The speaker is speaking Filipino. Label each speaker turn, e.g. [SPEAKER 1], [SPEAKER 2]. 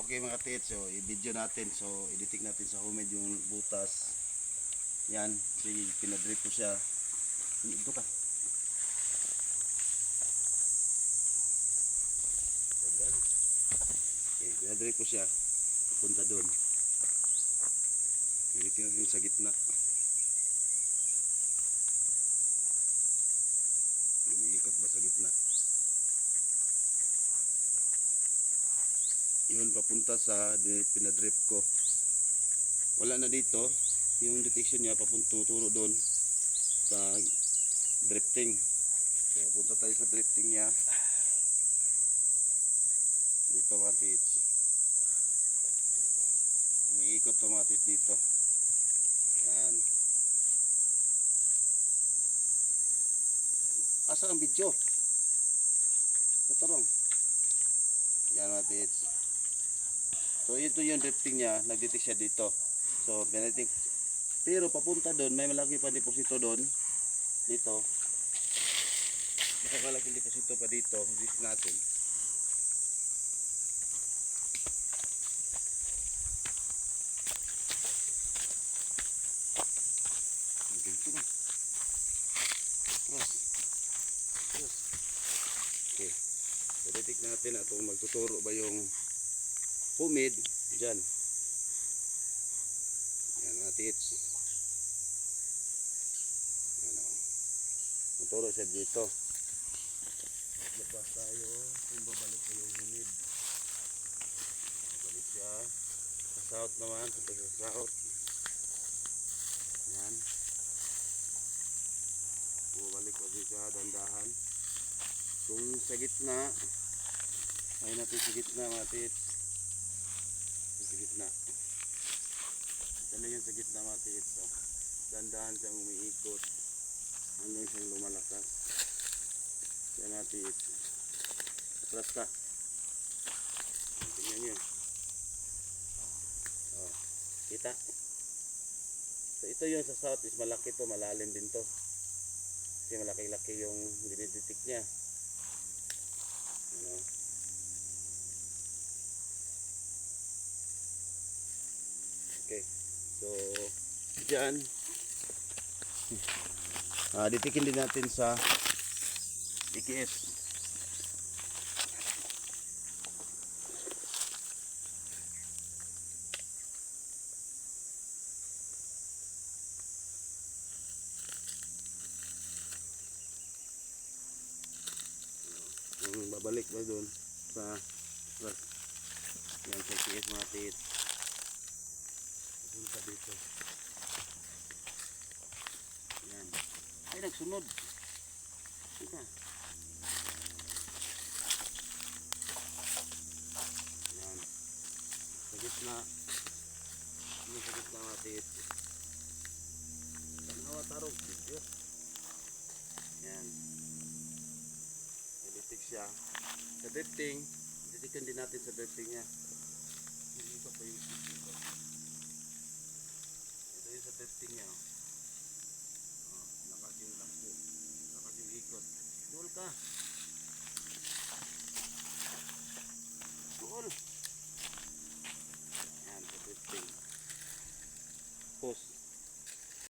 [SPEAKER 1] Okay mga tits, so i-video natin, so editing natin sa homemade yung butas. Yan, sige, pinadrip ko siya. Ito ka. Yan. Okay, pinadrip ko siya. Punta doon. Editing natin sa gitna. Iikot ba sa gitna? Yun, papunta sa pinadrip ko. Wala na dito. Yung detection niya tuturo doon sa drifting. So, punta tayo sa drifting niya. Dito mga tits. Umiikot to mga tits dito. Yan. Asa ang video? Natarong. Yan mga tits. So ito yung drifting niya, nag-detect siya dito. So pinatake. Pero papunta doon, may malaki pa deposito doon. Dito. Malaking deposito pa dito, dito natin. Dito na. Terus. Okay. So detect natin at magtuturo ba yung homemade dyan. Yan mga tits. Yan o. Maturo siya dito. Labas tayo. Kung babalik ko yung homemade. Babalik siya. Sa south naman. Sa south. Yan. Bumalik ko siya. Dandahan. Kung sa gitna. Ayun natin sa gitna mga tits. Sa gitna. Ito na yun sa gitna mga tits. So, dandahan siyang umiikot hanggang siyang lumalakas. Yan mga tits. Atras ka. Tingnan nyo. Oh, kita. So ito yun sa south is malaki to, malalim din to. Kasi malaki-laki yung diniditik niya. Ano? Okay, so dyan ditikin din natin sa EKS. Babalik ba doon sa yan sa EKS mga tits. Punta dito. Yan. Ay, nagsunod. Ika. Yan. Sa gitna. Yung sa gitna natin. Tanawa tarog. Video. Yan. Editik siya. Sa drifting. Editikan din natin sa drifting niya. Hindi pa pa yung dito. Ito yung sa drifting niya. Lakas yung lakbo. Lakas yung ikot. Dul ka.